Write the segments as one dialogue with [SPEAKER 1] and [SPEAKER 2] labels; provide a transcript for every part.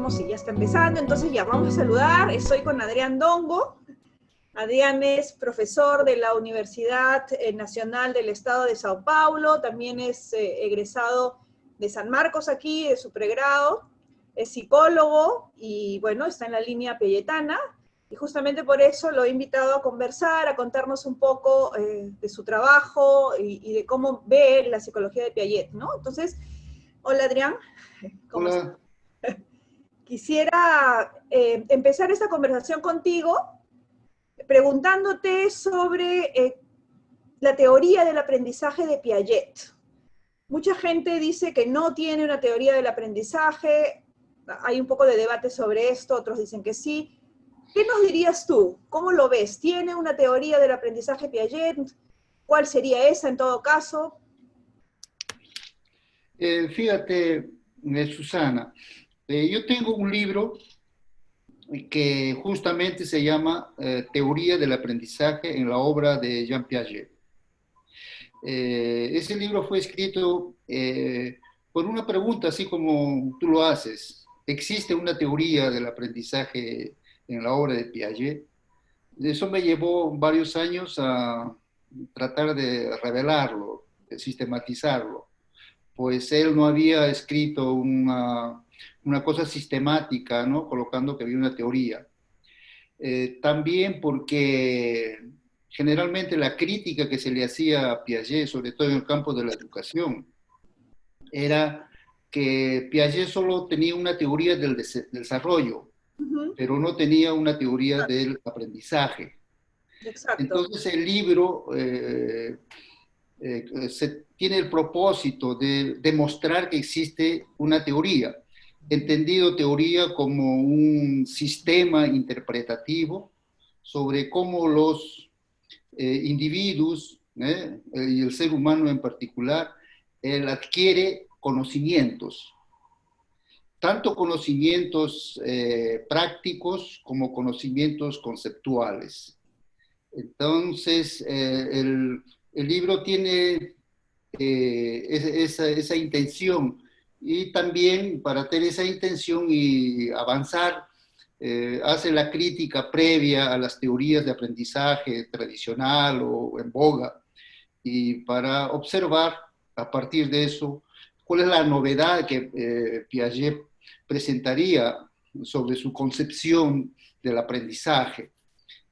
[SPEAKER 1] veamos si ya está empezando. Entonces ya vamos a saludar. Estoy con Adrián Dongo. Adrián es profesor de la Universidad Nacional del Estado de Sao Paulo, también es egresado de San Marcos aquí, de su pregrado, es psicólogo y bueno, está en la línea piagetana, y justamente por eso lo he invitado a conversar, a contarnos un poco de su trabajo y de cómo ve la psicología de Piaget, ¿no? Entonces, hola Adrián, ¿cómo estás?
[SPEAKER 2] Hola.
[SPEAKER 1] Quisiera empezar esta conversación contigo preguntándote sobre la teoría del aprendizaje de Piaget. Mucha gente dice que no tiene una teoría del aprendizaje, hay un poco de debate sobre esto, otros dicen que sí. ¿Qué nos dirías tú? ¿Cómo lo ves? ¿Tiene una teoría del aprendizaje Piaget? ¿Cuál sería esa en todo caso?
[SPEAKER 2] Fíjate, Susana, yo tengo un libro que justamente se llama Teoría del aprendizaje en la obra de Jean Piaget. Ese libro fue escrito por una pregunta, así como tú lo haces. ¿Existe una teoría del aprendizaje en la obra de Piaget? Eso me llevó varios años a tratar de revelarlo, de sistematizarlo, pues él no había escrito una cosa sistemática, ¿no? Colocando que había una teoría. También porque generalmente la crítica que se le hacía a Piaget, sobre todo en el campo de la educación, era que Piaget solo tenía una teoría del desarrollo, pero no tenía una teoría del aprendizaje.
[SPEAKER 1] Exacto.
[SPEAKER 2] Entonces el libro tiene el propósito de demostrar que existe una teoría, entendido teoría como un sistema interpretativo sobre cómo los individuos y el ser humano en particular, él adquiere conocimientos, tanto conocimientos prácticos como conocimientos conceptuales. Entonces, el libro tiene esa intención, y también para tener esa intención y avanzar, hace la crítica previa a las teorías de aprendizaje tradicional o en boga, y para observar a partir de eso cuál es la novedad que Piaget presentaría sobre su concepción del aprendizaje,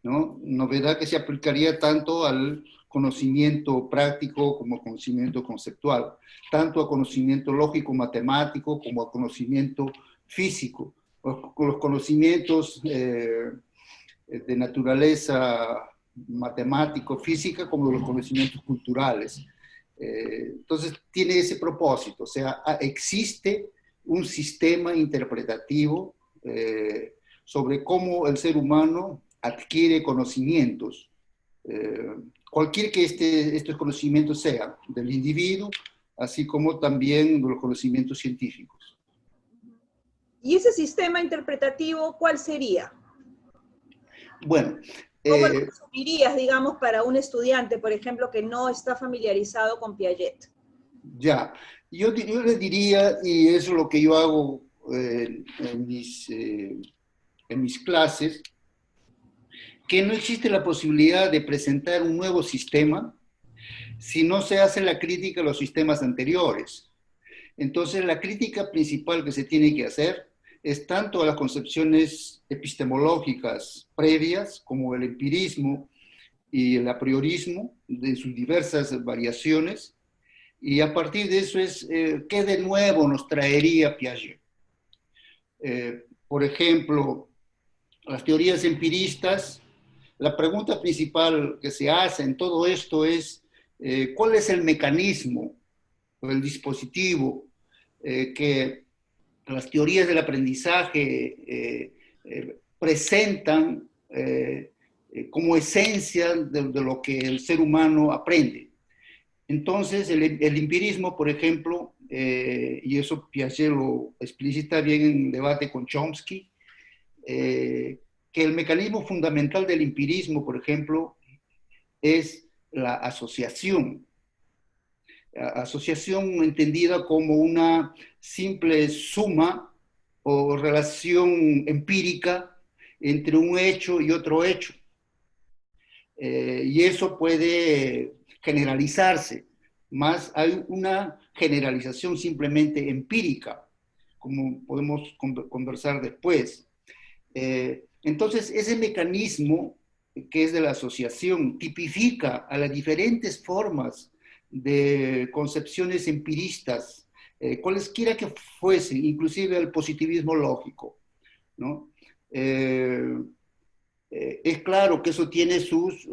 [SPEAKER 2] ¿no? Novedad que se aplicaría tanto al conocimiento práctico como conocimiento conceptual, tanto a conocimiento lógico matemático como a conocimiento físico, los conocimientos de naturaleza matemático, física, como los conocimientos culturales. Entonces tiene ese propósito, o sea, existe un sistema interpretativo sobre cómo el ser humano adquiere conocimientos, cualquier que estos conocimientos sean, del individuo, así como también de los conocimientos científicos.
[SPEAKER 1] ¿Y ese sistema interpretativo cuál sería?
[SPEAKER 2] Bueno,
[SPEAKER 1] ¿Cómo lo resumirías, digamos, para un estudiante, por ejemplo, que no está familiarizado con Piaget?
[SPEAKER 2] ya, yo le diría, y eso es lo que yo hago en mis clases, que no existe la posibilidad de presentar un nuevo sistema si no se hace la crítica a los sistemas anteriores. Entonces, la crítica principal que se tiene que hacer es tanto a las concepciones epistemológicas previas, como el empirismo y el apriorismo, de sus diversas variaciones, y a partir de eso es qué de nuevo nos traería Piaget. Por ejemplo, las teorías empiristas, la pregunta principal que se hace en todo esto es ¿cuál es el mecanismo o el dispositivo que las teorías del aprendizaje presentan como esencia de lo que el ser humano aprende? Entonces, el empirismo, por ejemplo, y eso Piaget lo explicita bien en el debate con Chomsky, que el mecanismo fundamental del empirismo, por ejemplo, es la asociación. Asociación entendida como una simple suma o relación empírica entre un hecho y otro hecho. Y eso puede generalizarse, más hay una generalización simplemente empírica, como podemos conversar después. Entonces, ese mecanismo que es de la asociación tipifica a las diferentes formas de concepciones empiristas, cualesquiera que fuesen, inclusive el positivismo lógico, ¿no? Es claro que eso tiene sus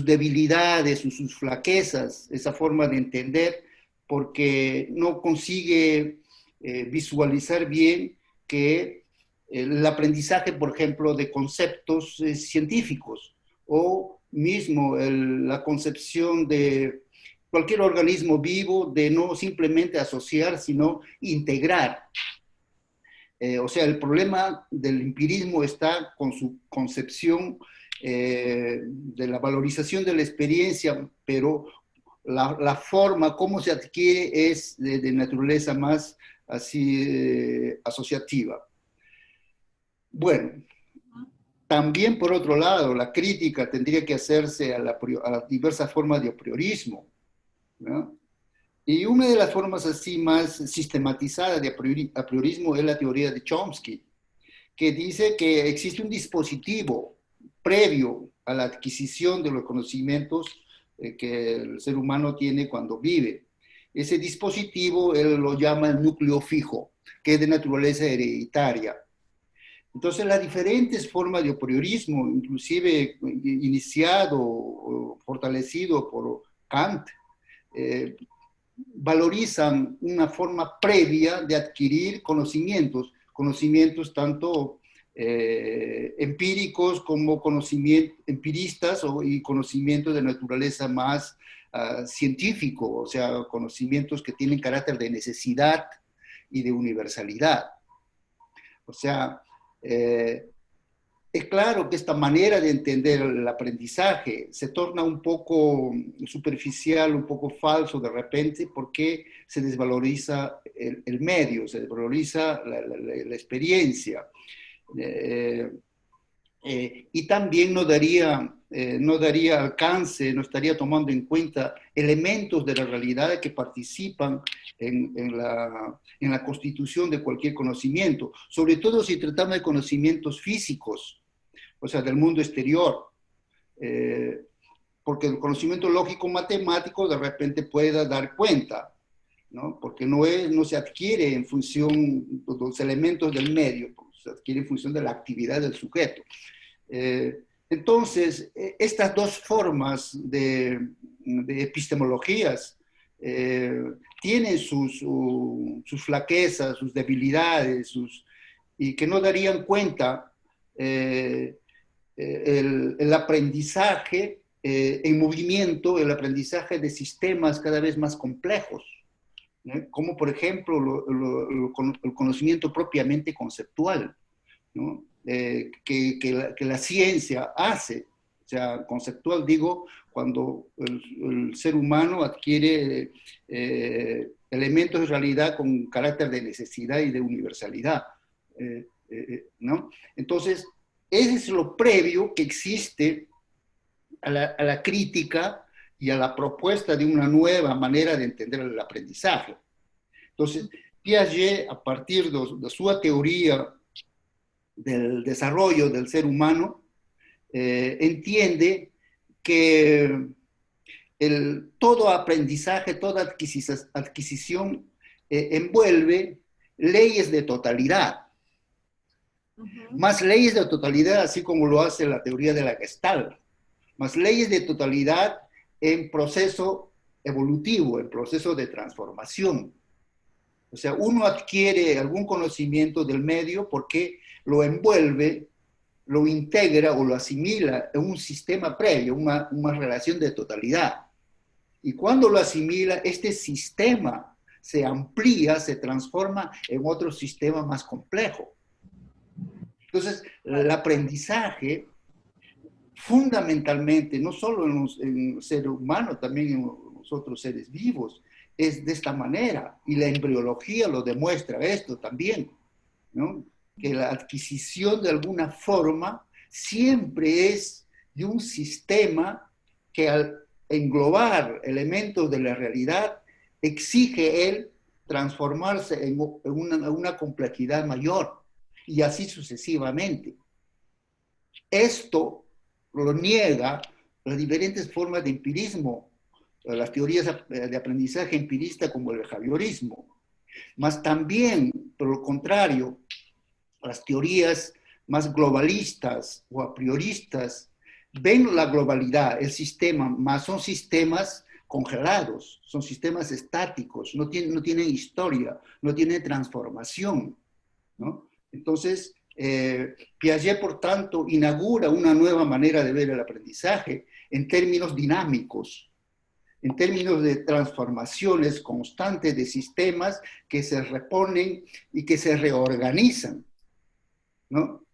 [SPEAKER 2] debilidades, sus flaquezas, esa forma de entender, porque no consigue visualizar bien que el aprendizaje, por ejemplo, de conceptos científicos o mismo la concepción de cualquier organismo vivo de no simplemente asociar, sino integrar. O sea, el problema del empirismo está con su concepción de la valorización de la experiencia, pero la forma, cómo se adquiere, es de naturaleza más así asociativa. Bueno, también por otro lado, la crítica tendría que hacerse a las diversas formas de apriorismo, ¿no? Y una de las formas así más sistematizadas de apriorismo es la teoría de Chomsky, que dice que existe un dispositivo previo a la adquisición de los conocimientos que el ser humano tiene cuando vive. Ese dispositivo él lo llama el núcleo fijo, que es de naturaleza hereditaria. Entonces, las diferentes formas de apriorismo, inclusive iniciado o fortalecido por Kant, valorizan una forma previa de adquirir conocimientos tanto empíricos como conocimientos empiristas y conocimientos de naturaleza más científico, o sea, conocimientos que tienen carácter de necesidad y de universalidad. O sea, es claro que esta manera de entender el aprendizaje se torna un poco superficial, un poco falso de repente, porque se desvaloriza el medio, se desvaloriza la experiencia. Y también no daría alcance, no estaría tomando en cuenta elementos de la realidad que participan en la constitución de cualquier conocimiento, sobre todo si tratamos de conocimientos físicos, o sea, del mundo exterior, porque el conocimiento lógico-matemático de repente pueda dar cuenta, ¿no? Porque no se adquiere en función de los elementos del medio, se adquiere en función de la actividad del sujeto. Entonces, estas dos formas de epistemologías tienen sus flaquezas, sus debilidades, y que no darían cuenta el aprendizaje en movimiento, el aprendizaje de sistemas cada vez más complejos, ¿no? Como por ejemplo el conocimiento propiamente conceptual, ¿no? Que la ciencia hace, o sea, conceptual digo, cuando el ser humano adquiere elementos de realidad con carácter de necesidad y de universalidad, ¿no? Entonces, ese es lo previo que existe a la crítica y a la propuesta de una nueva manera de entender el aprendizaje. Entonces, Piaget, a partir de su teoría del desarrollo del ser humano, entiende que todo aprendizaje, toda adquisición envuelve leyes de totalidad. Más leyes de totalidad, así como lo hace la teoría de la Gestalt, más leyes de totalidad en proceso evolutivo, en proceso de transformación. O sea, uno adquiere algún conocimiento del medio porque lo envuelve, lo integra o lo asimila en un sistema previo, una relación de totalidad. Y cuando lo asimila, este sistema se amplía, se transforma en otro sistema más complejo. Entonces, el aprendizaje, fundamentalmente, no solo en el ser humano, también en los otros seres vivos, es de esta manera, y la embriología lo demuestra esto también, ¿no? Que la adquisición de alguna forma siempre es de un sistema que al englobar elementos de la realidad exige él transformarse en una complejidad mayor, y así sucesivamente. Esto lo niega las diferentes formas de empirismo, las teorías de aprendizaje empirista como el behaviorismo, mas también, por lo contrario, las teorías más globalistas o a prioristas ven la globalidad, el sistema, mas son sistemas congelados, son sistemas estáticos, no tienen historia, no tienen transformación, ¿no? Entonces, Piaget, por tanto, inaugura una nueva manera de ver el aprendizaje en términos dinámicos, en términos de transformaciones constantes de sistemas que se reponen y que se reorganizan, ¿no?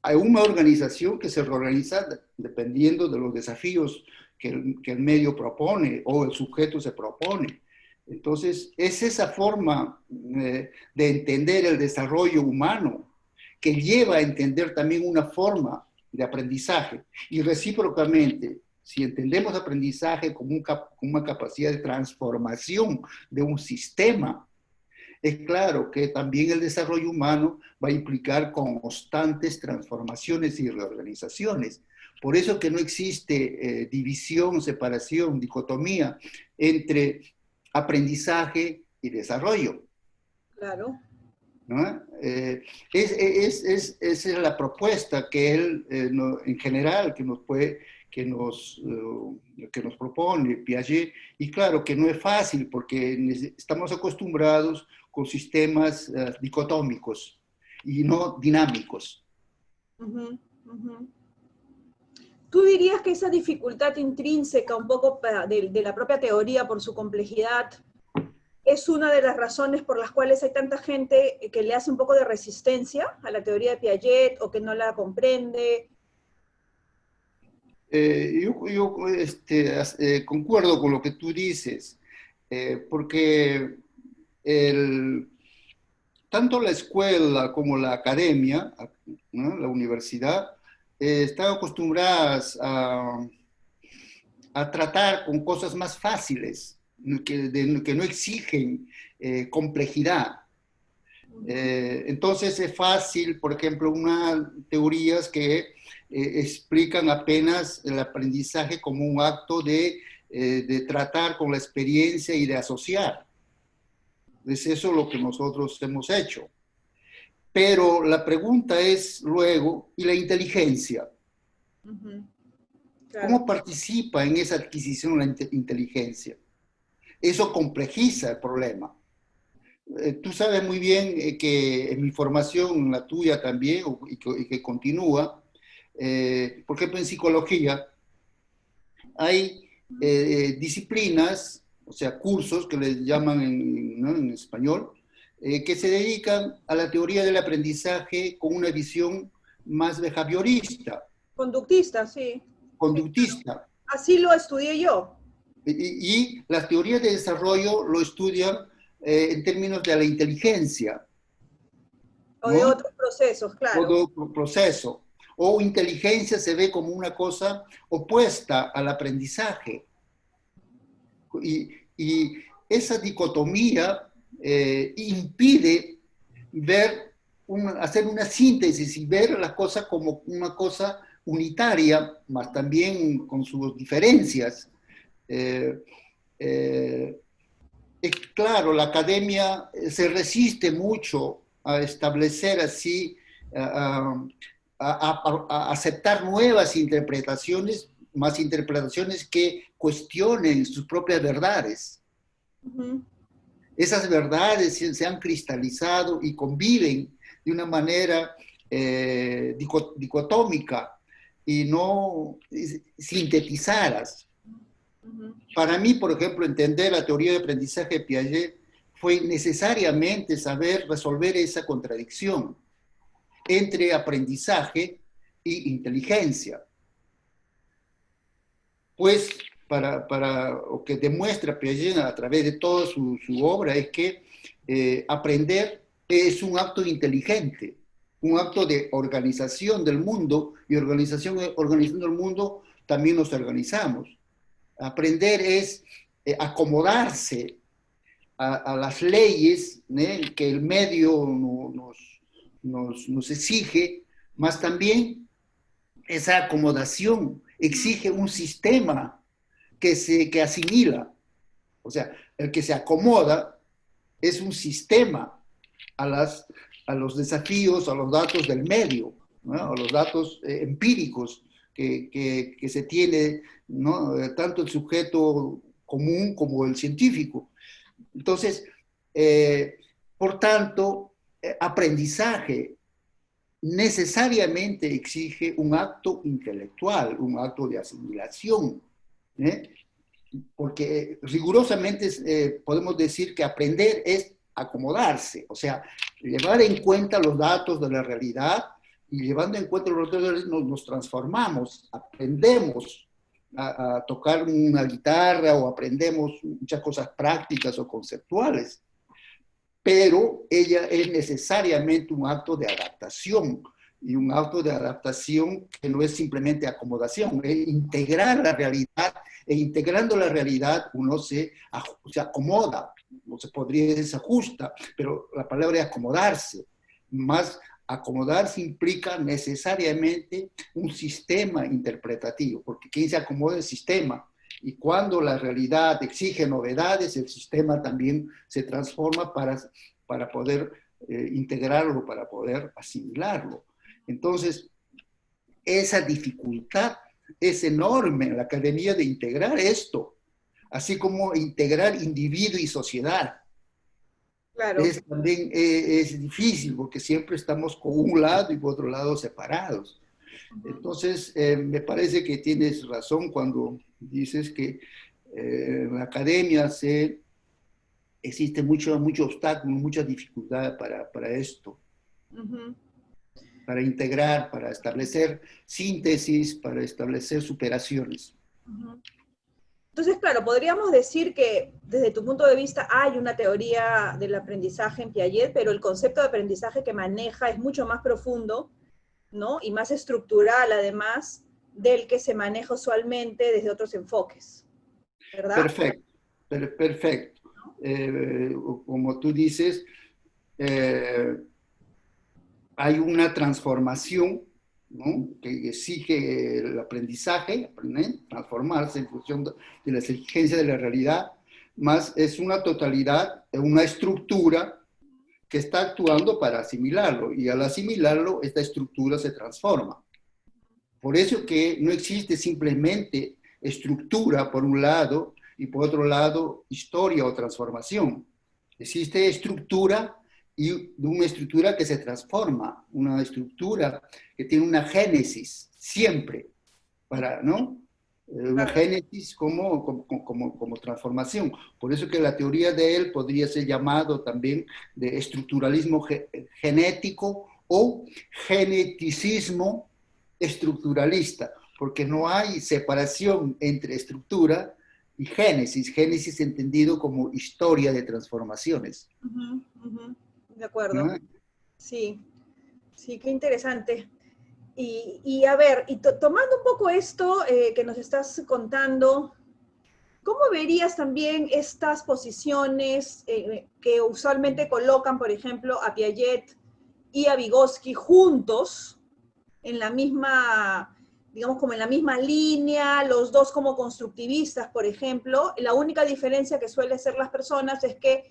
[SPEAKER 2] Hay una organización que se reorganiza dependiendo de los desafíos que el medio propone o el sujeto se propone. Entonces, es esa forma de entender el desarrollo humano que lleva a entender también una forma de aprendizaje. Y recíprocamente, si entendemos aprendizaje como una capacidad de transformación de un sistema, es claro que también el desarrollo humano va a implicar constantes transformaciones y reorganizaciones. Por eso que no existe división, separación, dicotomía entre aprendizaje y desarrollo.
[SPEAKER 1] Claro.
[SPEAKER 2] ¿No? Esa es la propuesta que él, en general, que nos propone Piaget, y claro que no es fácil porque estamos acostumbrados con sistemas dicotómicos y no dinámicos.
[SPEAKER 1] Uh-huh, uh-huh. ¿Tú dirías que esa dificultad intrínseca un poco de la propia teoría por su complejidad es una de las razones por las cuales hay tanta gente que le hace un poco de resistencia a la teoría de Piaget o que no la comprende?
[SPEAKER 2] Yo concuerdo con lo que tú dices, porque tanto la escuela como la academia, ¿no?, la universidad, están acostumbradas a tratar con cosas más fáciles, que no exigen complejidad. Entonces es fácil, por ejemplo, unas teorías que explican apenas el aprendizaje como un acto de tratar con la experiencia y de asociar. Es eso lo que nosotros hemos hecho. Pero la pregunta es luego, ¿y la inteligencia?
[SPEAKER 1] Uh-huh. Claro.
[SPEAKER 2] ¿Cómo participa en esa adquisición la inteligencia? Eso complejiza el problema. Tú sabes muy bien que en mi formación, la tuya también, y que continúa, por ejemplo, en psicología, hay disciplinas, o sea, cursos que les llaman ¿no?, en español, que se dedican a la teoría del aprendizaje con una visión más behaviorista.
[SPEAKER 1] Conductista, sí.
[SPEAKER 2] Conductista.
[SPEAKER 1] Así lo estudié yo.
[SPEAKER 2] Y las teorías de desarrollo lo estudian en términos de la inteligencia.
[SPEAKER 1] O ¿no?, de otros procesos, claro.
[SPEAKER 2] O de otro proceso. O inteligencia se ve como una cosa opuesta al aprendizaje. Y esa dicotomía impide hacer una síntesis y ver la cosa como una cosa unitaria, más también con sus diferencias. Claro, la academia se resiste mucho a establecer así, a aceptar nuevas interpretaciones, más interpretaciones que cuestionen sus propias verdades. Uh-huh. Esas verdades se han cristalizado y conviven de una manera dicotómica y no sintetizadas. Uh-huh. Para mí, por ejemplo, entender la teoría de aprendizaje de Piaget fue necesariamente saber resolver esa contradicción entre aprendizaje e inteligencia. Pues o que demuestra Piaget a través de toda su obra, es que aprender es un acto inteligente, un acto de organización del mundo, y organizando el mundo también nos organizamos. Aprender es acomodarse a las leyes, que el medio nos exige, más también esa acomodación exige un sistema que asimila. O sea, el que se acomoda es un sistema a los desafíos, a los datos del medio, ¿no? A los datos empíricos que se tiene, ¿no? Tanto el sujeto común como el científico. Entonces, por tanto, aprendizaje necesariamente exige un acto intelectual, un acto de asimilación, ¿eh? Porque rigurosamente podemos decir que aprender es acomodarse, o sea, llevar en cuenta los datos de la realidad, y llevando en cuenta los datos de la realidad nos transformamos, aprendemos a tocar una guitarra, o aprendemos muchas cosas prácticas o conceptuales, pero ella es necesariamente un acto de adaptación, y un acto de adaptación que no es simplemente acomodación, es integrar la realidad, e integrando la realidad uno se acomoda, o se podría decir se ajusta, pero la palabra es acomodarse, más acomodarse implica necesariamente un sistema interpretativo, porque quien se acomoda es el sistema, y cuando la realidad exige novedades, el sistema también se transforma para poder integrarlo, para poder asimilarlo. Entonces, esa dificultad es enorme en la academia de integrar esto, así como integrar individuo y sociedad.
[SPEAKER 1] Claro.
[SPEAKER 2] También es difícil, porque siempre estamos con un lado y por otro lado separados. Entonces, me parece que tienes razón cuando dices que en la academia existe mucho obstáculo, mucha dificultad para esto, para integrar, para establecer síntesis, para establecer superaciones.
[SPEAKER 1] Entonces, claro, podríamos decir que desde tu punto de vista hay una teoría del aprendizaje en Piaget, pero el concepto de aprendizaje que maneja es mucho más profundo, ¿no? Y más estructural, además, del que se maneja usualmente desde otros enfoques, ¿verdad?
[SPEAKER 2] Perfecto, perfecto. Como tú dices, hay una transformación, ¿no?, que exige el aprendizaje, transformarse en función de las exigencias de la realidad, más es una totalidad, una estructura que está actuando para asimilarlo, y al asimilarlo, esta estructura se transforma. Por eso que no existe simplemente estructura por un lado, y por otro lado historia o transformación. Existe estructura, y una estructura que se transforma, una estructura que tiene una génesis siempre, ¿no? Una génesis como transformación. Por eso que la teoría de él podría ser llamado también de estructuralismo genético o geneticismo estructuralista, porque no hay separación entre estructura y génesis entendido como historia de transformaciones.
[SPEAKER 1] De acuerdo.
[SPEAKER 2] ¿No?
[SPEAKER 1] Sí, sí, qué interesante. Y a ver, tomando un poco esto que nos estás contando, ¿cómo verías también estas posiciones que usualmente colocan, por ejemplo, a Piaget y a Vygotsky juntos en la misma, digamos, como en la misma línea, los dos como constructivistas, por ejemplo? La única diferencia que suele ser las personas es que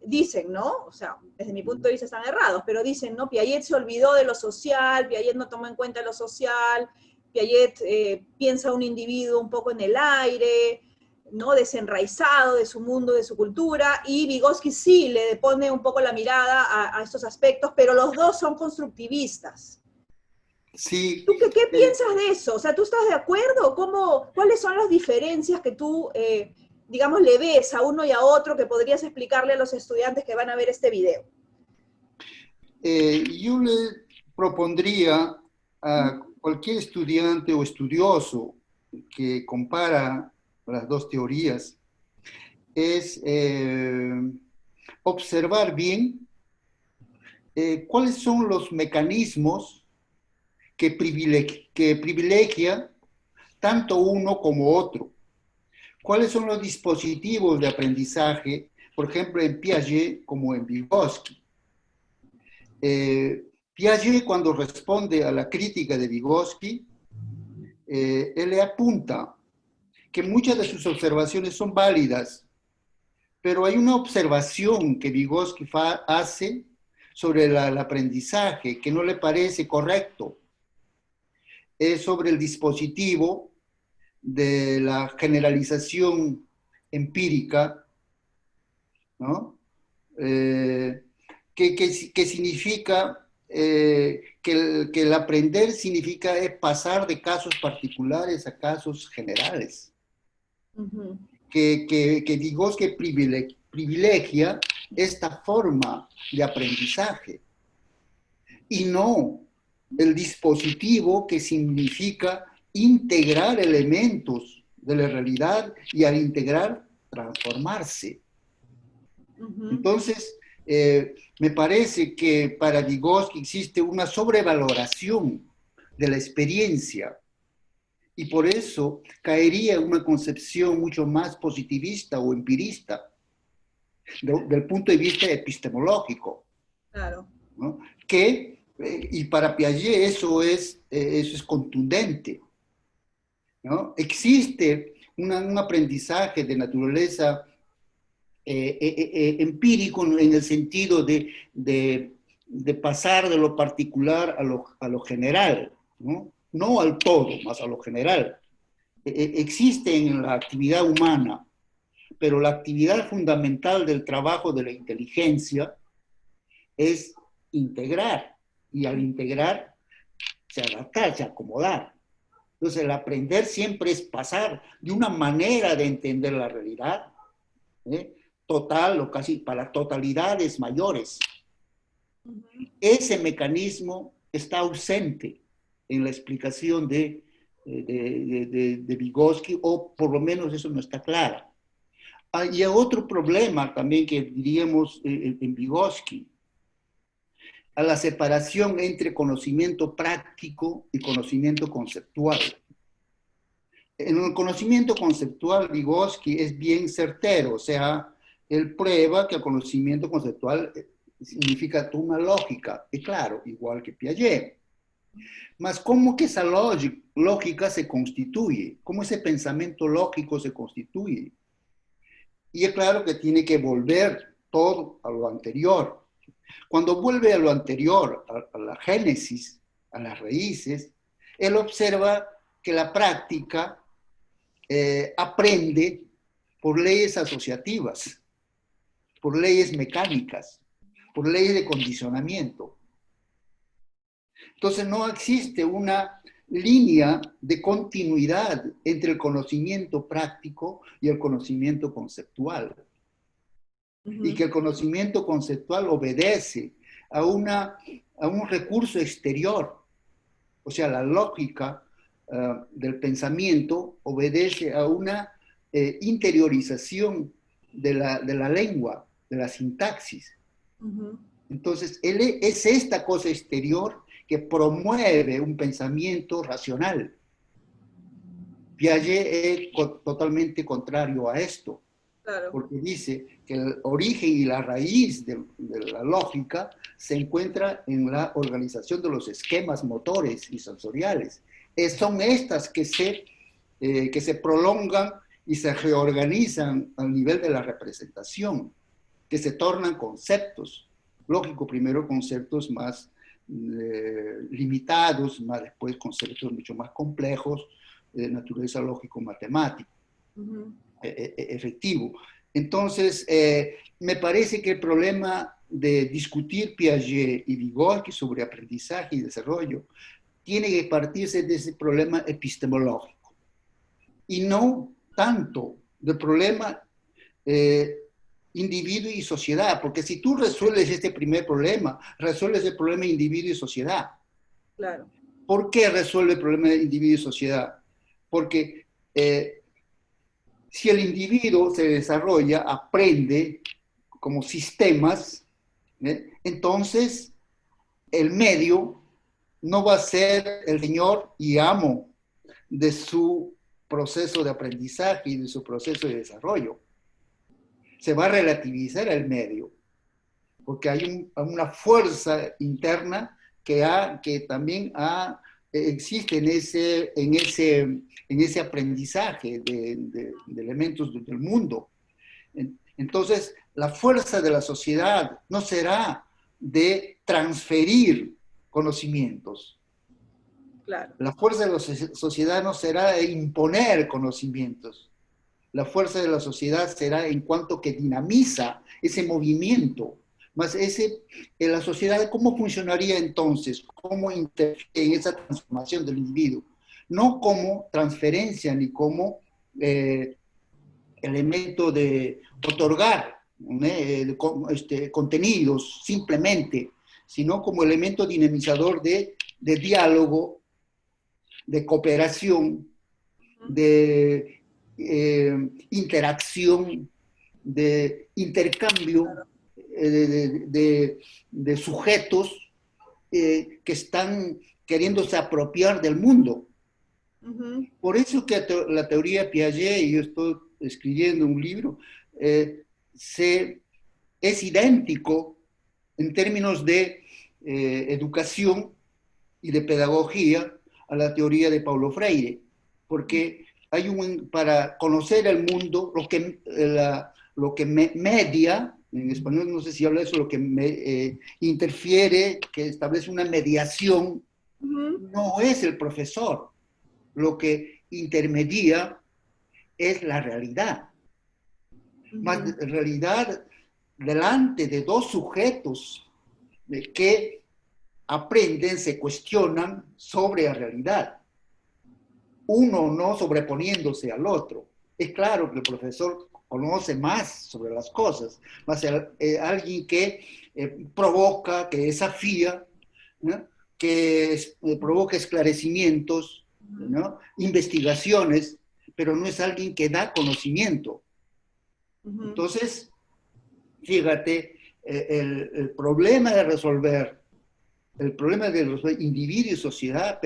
[SPEAKER 1] dicen, ¿no? O sea, desde mi punto de vista están errados, pero dicen, ¿no? Piaget se olvidó de lo social, Piaget no tomó en cuenta lo social, Piaget piensa a un individuo un poco en el aire, ¿no? Desenraizado de su mundo, de su cultura, y Vygotsky sí le pone un poco la mirada a estos aspectos, pero los dos son constructivistas.
[SPEAKER 2] Sí.
[SPEAKER 1] ¿Tú qué piensas de eso? O sea, ¿tú estás de acuerdo? ¿Cuáles son las diferencias que tú digamos, le ves a uno y a otro que podrías explicarle a los estudiantes que van a ver este video?
[SPEAKER 2] Yo le propondría a cualquier estudiante o estudioso que compara las dos teorías, es observar bien cuáles son los mecanismos que privilegia tanto uno como otro. ¿Cuáles son los dispositivos de aprendizaje, por ejemplo, en Piaget como en Vygotsky? Piaget, cuando responde a la crítica de Vygotsky, él le apunta que muchas de sus observaciones son válidas, pero hay una observación que Vygotsky hace sobre el aprendizaje que no le parece correcto. Es sobre el dispositivo de la generalización empírica, ¿no? Que significa que el aprender significa pasar de casos particulares a casos generales. Uh-huh. Que Vygotsky privilegia esta forma de aprendizaje y no el dispositivo que significa integrar elementos de la realidad y al integrar transformarse. Uh-huh. Entonces, me parece que para Vygotsky existe una sobrevaloración de la experiencia y por eso caería en una concepción mucho más positivista o empirista del punto de vista epistemológico. Claro. ¿No? Y para Piaget eso es contundente, ¿no? Existe un aprendizaje de naturaleza empírico en el sentido de pasar de lo particular a lo general, ¿no? No al todo, más a lo general. Existe en la actividad humana, pero la actividad fundamental del trabajo de la inteligencia es integrar, y al integrar, se adaptar, se acomodar. Entonces, el aprender siempre es pasar de una manera de entender la realidad, total o casi para totalidades mayores. Ese mecanismo está ausente en la explicación de Vygotsky, o por lo menos eso no está claro. Y hay otro problema también que diríamos en Vygotsky, a la separación entre conocimiento práctico y conocimiento conceptual. En el conocimiento conceptual, Vygotsky es bien certero, o sea, él prueba que el conocimiento conceptual significa una lógica, y claro, igual que Piaget. Mas ¿cómo que esa lógica se constituye? ¿Cómo ese pensamiento lógico se constituye? Y es claro que tiene que volver todo a lo anterior. Cuando vuelve a lo anterior, a la génesis, a las raíces, él observa que la práctica aprende por leyes asociativas, por leyes mecánicas, por leyes de condicionamiento. Entonces no existe una línea de continuidad entre el conocimiento práctico y el conocimiento conceptual. Uh-huh. Y que el conocimiento conceptual obedece a un recurso exterior. O sea, la lógica del pensamiento obedece a una interiorización de la lengua, de la sintaxis. Uh-huh. Entonces, es esta cosa exterior que promueve un pensamiento racional. Piaget es totalmente contrario a esto, claro, porque dice que el origen y la raíz de la lógica se encuentra en la organización de los esquemas motores y sensoriales. Son estas que se prolongan y se reorganizan al nivel de la representación, que se tornan conceptos. Lógico, primero conceptos más limitados, más después conceptos mucho más complejos, de naturaleza lógico-matemática, uh-huh, efectivo. Entonces, me parece que el problema de discutir Piaget y Vygotsky sobre aprendizaje y desarrollo tiene que partirse de ese problema epistemológico y no tanto del problema individuo y sociedad, porque si tú resuelves este primer problema, resuelves el problema de individuo y sociedad. Claro. ¿Por qué resuelve el problema de individuo y sociedad? Porque si el individuo se desarrolla, aprende como sistemas, entonces el medio no va a ser el señor y amo de su proceso de aprendizaje y de su proceso de desarrollo. Se va a relativizar el medio, porque hay una fuerza interna que también existe en ese aprendizaje de elementos del mundo. Entonces, la fuerza de la sociedad no será de transferir conocimientos.
[SPEAKER 1] Claro.
[SPEAKER 2] La fuerza de la sociedad no será de imponer conocimientos. La fuerza de la sociedad será en cuanto que dinamiza ese movimiento. Más la sociedad, ¿cómo funcionaría entonces? ¿Cómo interfiere en esa transformación del individuo? No como transferencia ni como elemento de otorgar contenidos simplemente, sino como elemento dinamizador de diálogo, de cooperación, de interacción, de intercambio de sujetos que están queriéndose apropiar del mundo. Por eso que la teoría Piaget, y yo estoy escribiendo un libro, es idéntico en términos de educación y de pedagogía a la teoría de Paulo Freire, porque para conocer el mundo, lo que media, en español no sé si habla de eso, lo que interfiere, que establece una mediación, no es el profesor. Lo que intermedia es la realidad. Más realidad delante de dos sujetos que aprenden, se cuestionan sobre la realidad. Uno no sobreponiéndose al otro. Es claro que el profesor conoce más sobre las cosas, más alguien que provoca, que desafía, ¿no? Que provoca esclarecimientos, ¿no? Investigaciones, pero no es alguien que da conocimiento. Entonces, fíjate, el problema de resolver, individuo y sociedad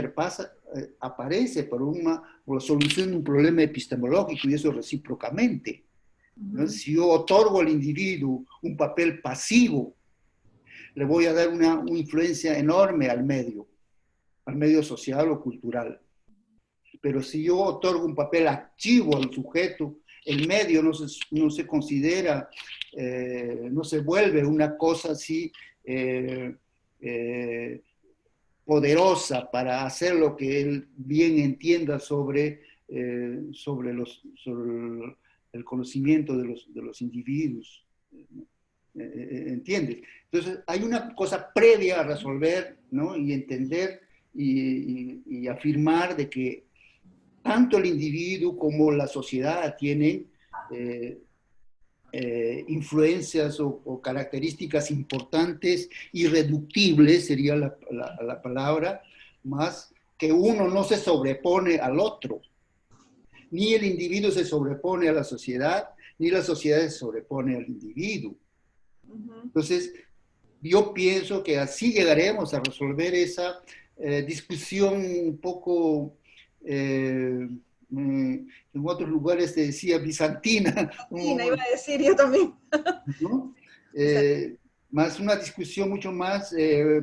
[SPEAKER 2] aparece por la solución de un problema epistemológico, y eso recíprocamente. ¿No? Si yo otorgo al individuo un papel pasivo, le voy a dar una influencia enorme al medio social o cultural. Pero si yo otorgo un papel activo al sujeto, el medio no se considera, no se vuelve una cosa así poderosa para hacer lo que él bien entienda sobre el conocimiento de los individuos. ¿Entiendes? Entonces, hay una cosa previa a resolver, ¿no? Y entender y afirmar de que tanto el individuo como la sociedad tienen influencias o características importantes, irreductibles sería la palabra, más que uno no se sobrepone al otro. Ni el individuo se sobrepone a la sociedad, ni la sociedad se sobrepone al individuo. Entonces, yo pienso que así llegaremos a resolver esa discusión un poco, en otros lugares se decía bizantina.
[SPEAKER 1] Bizantina, iba a decir yo también.
[SPEAKER 2] ¿No? Más una discusión mucho más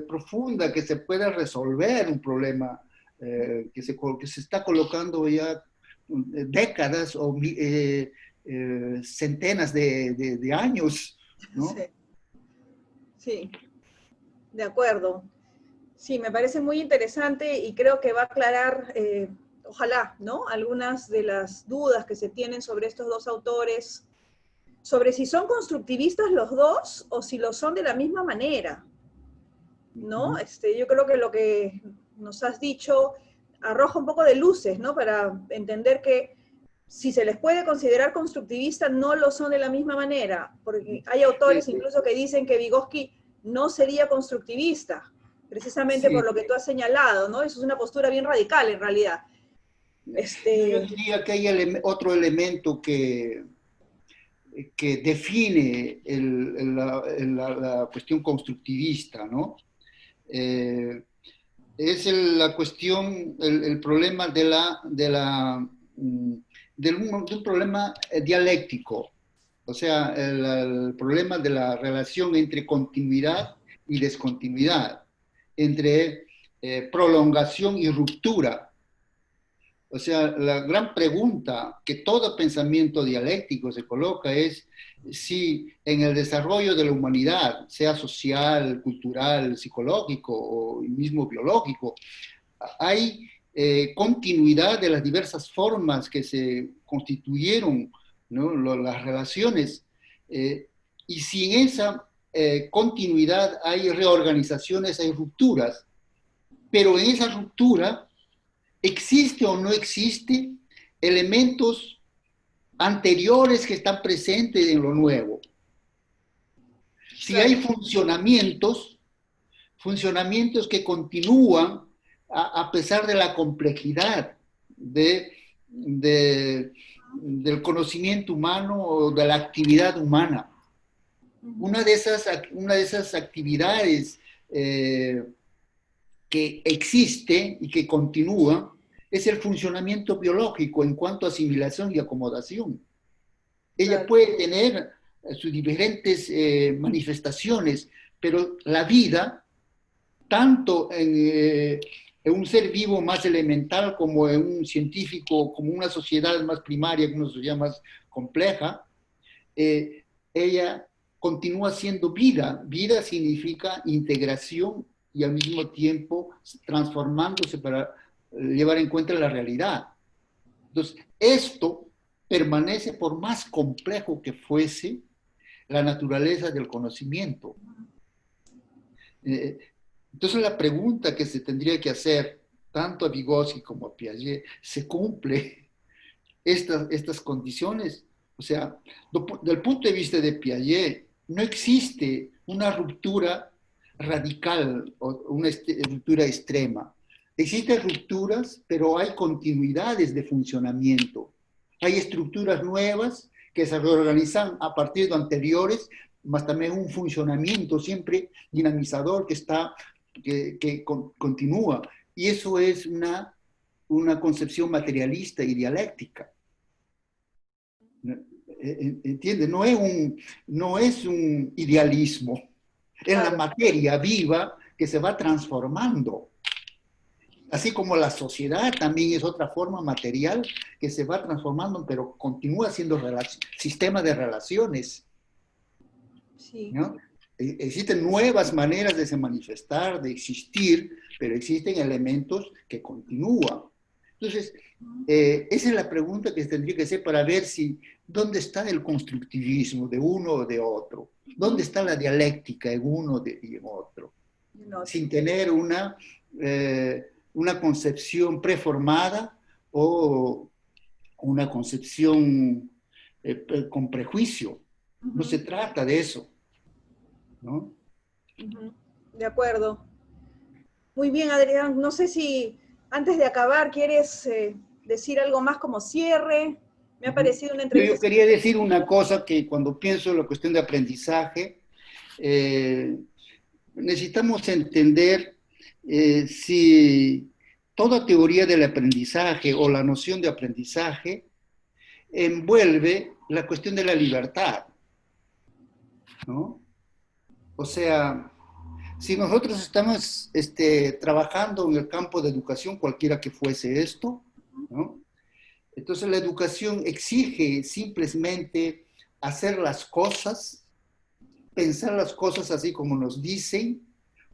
[SPEAKER 2] profunda, que se pueda resolver un problema que se está colocando ya décadas o centenas de años, ¿no?
[SPEAKER 1] Sí. Sí, de acuerdo. Sí, me parece muy interesante y creo que va a aclarar, ojalá, ¿no? Algunas de las dudas que se tienen sobre estos dos autores, sobre si son constructivistas los dos o si lo son de la misma manera, ¿no? Yo creo que lo que nos has dicho arroja un poco de luces, ¿no? Para entender que si se les puede considerar constructivistas, no lo son de la misma manera, porque hay autores incluso que dicen que Vygotsky no sería constructivista, precisamente por lo que tú has señalado, ¿no? Eso es una postura bien radical en realidad.
[SPEAKER 2] Yo diría que hay otro elemento que define la cuestión constructivista, ¿no? Es la cuestión, el problema de un problema dialéctico, o sea, el problema de la relación entre continuidad y descontinuidad, entre prolongación y ruptura. O sea, la gran pregunta que todo pensamiento dialéctico se coloca es si en el desarrollo de la humanidad, sea social, cultural, psicológico o mismo biológico, hay continuidad de las diversas formas que se constituyeron, ¿no? Las relaciones, y si en esa continuidad hay reorganizaciones, hay rupturas, pero en esa ruptura existe o no existe elementos anteriores que están presentes en lo nuevo. Si hay funcionamientos que continúan a pesar de la complejidad del conocimiento humano o de la actividad humana. Una de esas actividades que existe y que continúa es el funcionamiento biológico en cuanto a asimilación y acomodación. Ella puede tener sus diferentes manifestaciones, pero la vida, tanto en un ser vivo más elemental como en un científico, como una sociedad más primaria, una sociedad más compleja, ella continúa siendo vida. Vida significa integración y al mismo tiempo transformándose para llevar en cuenta la realidad. Entonces, esto permanece por más complejo que fuese la naturaleza del conocimiento. Entonces, la pregunta que se tendría que hacer, tanto a Vygotsky como a Piaget, ¿se cumple estas condiciones? O sea, del punto de vista de Piaget, no existe una ruptura radical o una ruptura extrema. Existen rupturas, pero hay continuidades de funcionamiento. Hay estructuras nuevas que se reorganizan a partir de anteriores, más también un funcionamiento siempre dinamizador que continúa. Y eso es una concepción materialista y dialéctica. ¿Entiende? No es un idealismo. Es la materia viva que se va transformando. Así como la sociedad también es otra forma material que se va transformando, pero continúa siendo sistema de relaciones. Sí. ¿No? Existen nuevas maneras de se manifestar, de existir, pero existen elementos que continúan. Entonces, esa es la pregunta que tendría que hacer para ver dónde está el constructivismo de uno o de otro. ¿Dónde está la dialéctica en uno y en otro? No. Sin tener una concepción preformada o una concepción con prejuicio. No se trata de eso, ¿no?
[SPEAKER 1] De acuerdo. Muy bien, Adrián. No sé si antes de acabar quieres decir algo más como cierre. Me ha parecido una entrevista.
[SPEAKER 2] Yo quería decir una cosa que cuando pienso en la cuestión de aprendizaje, necesitamos entender si toda teoría del aprendizaje o la noción de aprendizaje envuelve la cuestión de la libertad, ¿no? O sea, si nosotros estamos trabajando en el campo de educación, cualquiera que fuese esto, ¿no? Entonces la educación exige simplemente hacer las cosas, pensar las cosas así como nos dicen,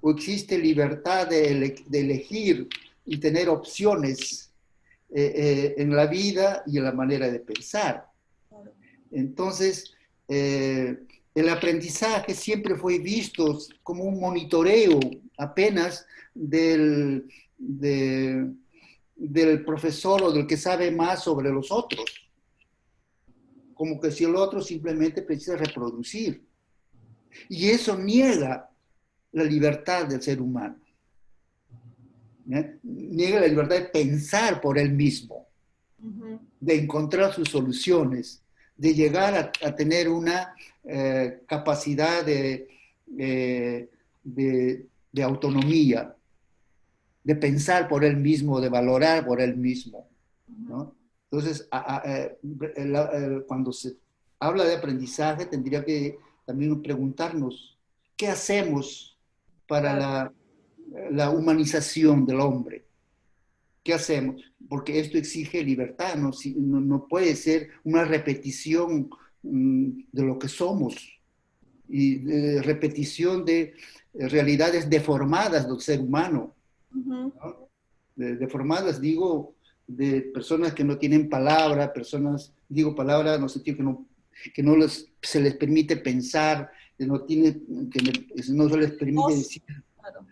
[SPEAKER 2] o existe libertad de elegir y tener opciones en la vida y en la manera de pensar. Entonces, el aprendizaje siempre fue visto como un monitoreo apenas del profesor o del que sabe más sobre los otros. Como que si el otro simplemente precisa reproducir. Y eso niega la libertad del ser humano. Niega la libertad de pensar por él mismo.
[SPEAKER 1] Ujú.
[SPEAKER 2] de encontrar sus soluciones, de llegar a tener una capacidad de autonomía, de pensar por él mismo, de valorar por él mismo, ¿no? Entonces, cuando se habla de aprendizaje, tendría que también preguntarnos, ¿qué hacemos para
[SPEAKER 1] Claro.
[SPEAKER 2] la humanización del hombre? ¿Qué hacemos? Porque esto exige libertad, no, no puede ser una repetición de lo que somos y de repetición de realidades deformadas del ser humano,
[SPEAKER 1] Ujú.
[SPEAKER 2] ¿no? Deformadas, digo, de personas que no tienen palabra, personas, digo palabra en el sentido que no se les permite pensar, que no, no se les permite
[SPEAKER 1] Voz.
[SPEAKER 2] decir,
[SPEAKER 1] Claro.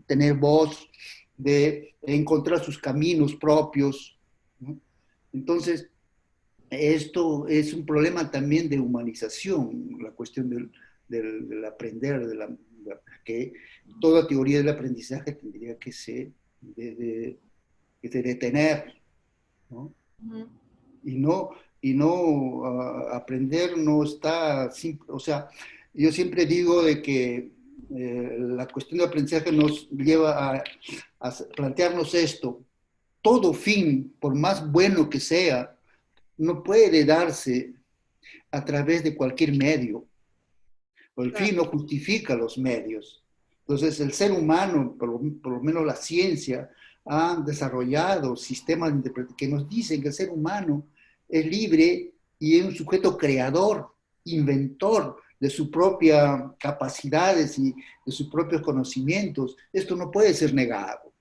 [SPEAKER 2] tener voz, de encontrar sus caminos propios, ¿no? Entonces, esto es un problema también de humanización, la cuestión del aprender, que toda teoría del aprendizaje tendría que ser de detener, ¿no?
[SPEAKER 1] Ujú.
[SPEAKER 2] Y no, aprender no está, o sea, yo siempre digo de que la cuestión de aprendizaje nos lleva a plantearnos esto: todo fin, por más bueno que sea, no puede darse a través de cualquier medio. El
[SPEAKER 1] Claro.
[SPEAKER 2] fin no justifica los medios. Entonces, el ser humano, por lo menos la ciencia, ha desarrollado sistemas que nos dicen que el ser humano es libre y es un sujeto creador, inventor de sus propias capacidades y de sus propios conocimientos. Esto no puede ser negado.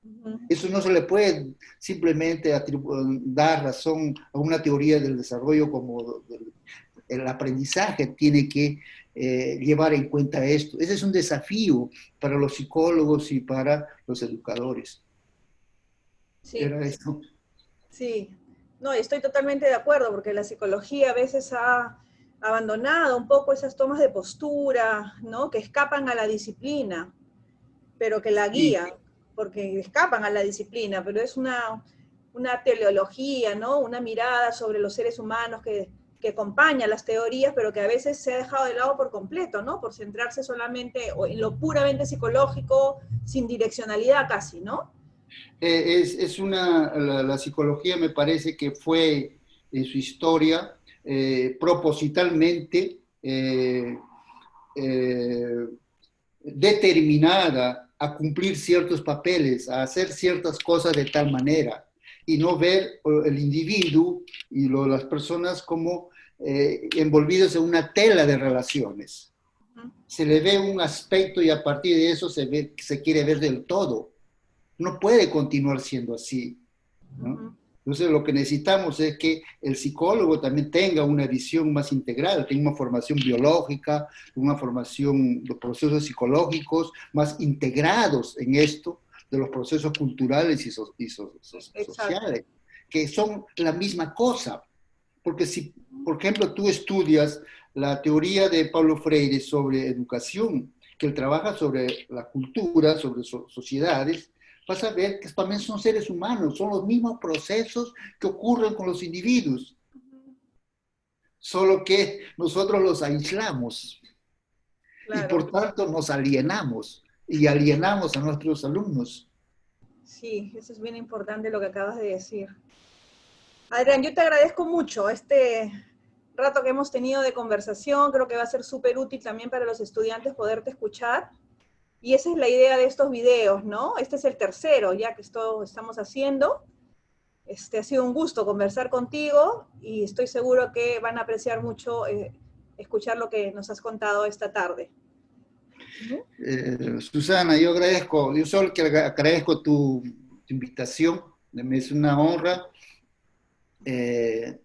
[SPEAKER 1] Ujú.
[SPEAKER 2] Eso no se le puede simplemente dar razón a una teoría del desarrollo como el aprendizaje tiene que llevar en cuenta esto. Ese es un desafío para los psicólogos y para los educadores.
[SPEAKER 1] Sí,
[SPEAKER 2] Era eso.
[SPEAKER 1] sí. No, y estoy totalmente de acuerdo, porque la psicología a veces ha abandonado un poco esas tomas de postura, ¿no? Que escapan a la disciplina, pero que la
[SPEAKER 2] Sí,
[SPEAKER 1] guían, porque escapan a la disciplina, pero es una teleología, ¿no? Una mirada sobre los seres humanos que acompaña las teorías, pero que a veces se ha dejado de lado por completo, ¿no? Por centrarse solamente en lo puramente psicológico, sin direccionalidad casi, ¿no?
[SPEAKER 2] la psicología me parece que fue en su historia propositalmente eh, determinada a cumplir ciertos papeles, a hacer ciertas cosas de tal manera, y no ver el individuo y las personas como envolvidos en una tela de relaciones. Se le ve un aspecto y a partir de eso se quiere ver del todo. No puede continuar siendo así, ¿no?
[SPEAKER 1] Ujú.
[SPEAKER 2] Entonces lo que necesitamos es que el psicólogo también tenga una visión más integral, tenga una formación biológica, una formación de procesos psicológicos más integrados en esto, de los procesos culturales y
[SPEAKER 1] Exacto.
[SPEAKER 2] sociales, que son la misma cosa. Porque si, por ejemplo, tú estudias la teoría de Paulo Freire sobre educación, que él trabaja sobre la cultura, sobre sociedades, vas a ver que también son seres humanos, son los mismos procesos que ocurren con los individuos, solo que nosotros los aislamos y
[SPEAKER 1] Claro.
[SPEAKER 2] por tanto nos alienamos y alienamos a nuestros alumnos.
[SPEAKER 1] Sí, eso es bien importante lo que acabas de decir. Adrián, yo te agradezco mucho este rato que hemos tenido de conversación. Creo que va a ser súper útil también para los estudiantes poderte escuchar. Y esa es la idea de estos videos, ¿no? Este es el tercero ya que estamos haciendo. Ha sido un gusto conversar contigo y estoy seguro que van a apreciar mucho escuchar lo que nos has contado esta tarde. ¿No?
[SPEAKER 2] Susana, yo solo que agradezco tu invitación, me es una honra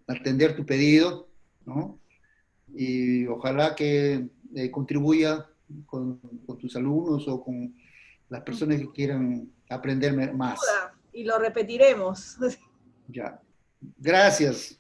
[SPEAKER 2] atender tu pedido, ¿no? Y ojalá que contribuya con tus alumnos o con las personas que quieran aprender más.
[SPEAKER 1] Y lo repetiremos.
[SPEAKER 2] Ya. Gracias.